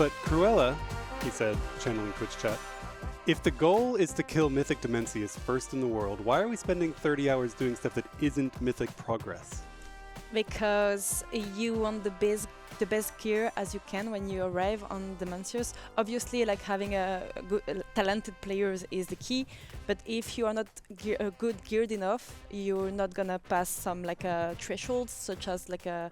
But Cruella, he said, channeling Twitch chat, if the goal is to kill Mythic Dimensius first in the world, why are we spending 30 hours doing stuff that isn't Mythic progress? Because you want the best gear as you can when you arrive on Dimensius. Obviously, like having a good, talented players is the key. But if you are not good geared enough, you're not gonna pass some like thresholds, such as like a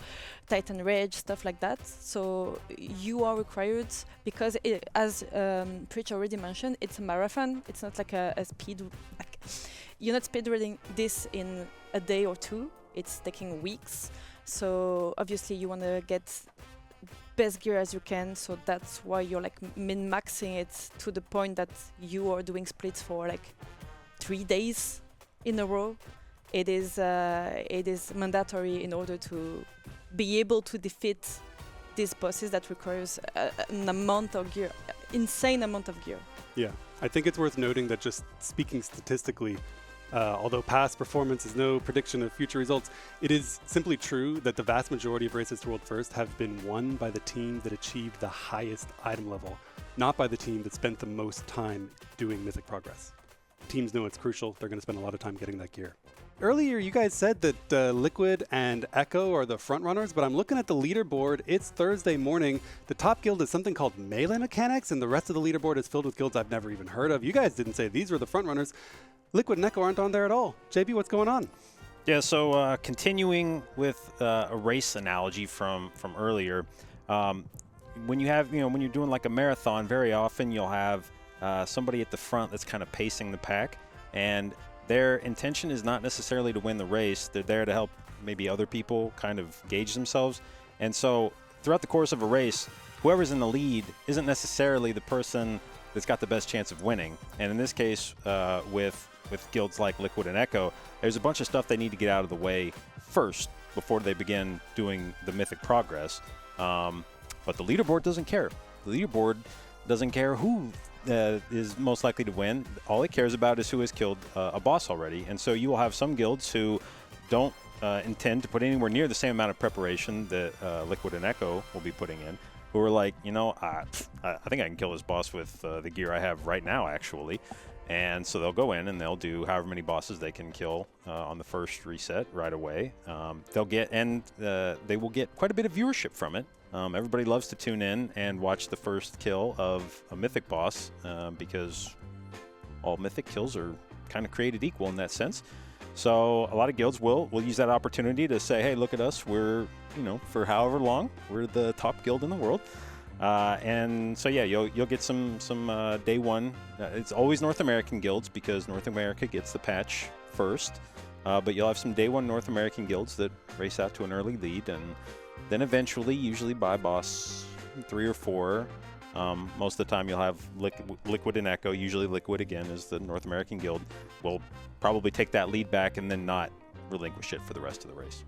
Titan Rage, stuff like that. So you are required, because as Preach already mentioned, it's a marathon. It's not like a speed. Like, you're not speedrunning this in a day or two. It's taking weeks. So obviously you want to get best gear as you can. So that's why you're like min-maxing it to the point that you are doing splits for like 3 days in a row. It is mandatory in order to be able to defeat these bosses that requires an amount of gear, insane amount of gear. Yeah, I think it's worth noting that just speaking statistically, although past performance is no prediction of future results, it is simply true that the vast majority of races to World First have been won by the team that achieved the highest item level, not by the team that spent the most time doing Mythic progress. Teams know it's crucial. They're going to spend a lot of time getting that gear. Earlier, you guys said that Liquid and Echo are the front runners, but I'm looking at the leaderboard. It's Thursday morning. The top guild is something called Melee Mechanics, and the rest of the leaderboard is filled with guilds I've never even heard of. You guys didn't say these were the front runners. Liquid and Echo aren't on there at all. JB, what's going on? Yeah, so continuing with a race analogy from earlier, when you have, when you're doing like a marathon, very often you'll have somebody at the front that's kind of pacing the pack, and their intention is not necessarily to win the race. They're there to help maybe other people kind of gauge themselves. And so throughout the course of a race, whoever's in the lead isn't necessarily the person that's got the best chance of winning. And in this case, with guilds like Liquid and Echo, there's a bunch of stuff they need to get out of the way first before they begin doing the Mythic progress. But the leaderboard doesn't care. The leaderboard doesn't care who is most likely to win. All it cares about is who has killed a boss already. And so you will have some guilds who don't intend to put anywhere near the same amount of preparation that Liquid and Echo will be putting in, who are like, I think I can kill this boss with the gear I have right now, actually. And so they'll go in and they'll do however many bosses they can kill on the first reset right away. They will get quite a bit of viewership from it. Everybody loves to tune in and watch the first kill of a Mythic boss because all Mythic kills are kind of created equal in that sense. So a lot of guilds will use that opportunity to say, hey, look at us. We're, for however long, we're the top guild in the world. And so, yeah, you'll get some day one. It's always North American guilds because North America gets the patch first. But you'll have some day one North American guilds that race out to an early lead, and then eventually, usually by boss 3 or 4, most of the time you'll have Liquid and Echo. Usually Liquid, again, is the North American guild. Will probably take that lead back and then not relinquish it for the rest of the race.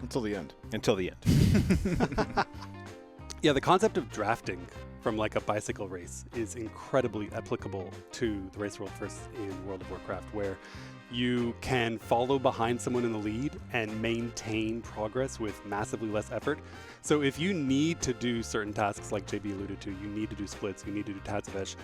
Until the end. Until the end. Yeah, the concept of drafting from like a bicycle race is incredibly applicable to the Race World First in World of Warcraft, where you can follow behind someone in the lead and maintain progress with massively less effort. So if you need to do certain tasks like JB alluded to, you need to do splits, you need to do Tazavesh,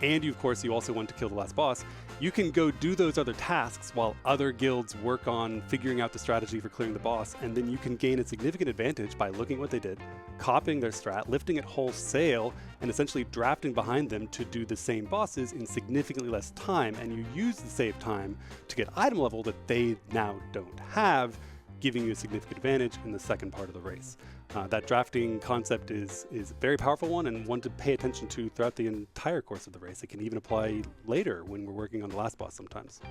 and you, of course, you also want to kill the last boss, you can go do those other tasks while other guilds work on figuring out the strategy for clearing the boss, and then you can gain a significant advantage by looking at what they did, copying their strat, lifting it wholesale, and essentially drafting behind them to do the same bosses in significantly less time, and you use the saved time to get item level that they now don't have, giving you a significant advantage in the second part of the race. That drafting concept is a very powerful one, and one to pay attention to throughout the entire course of the race. It can even apply later when we're working on the last boss sometimes.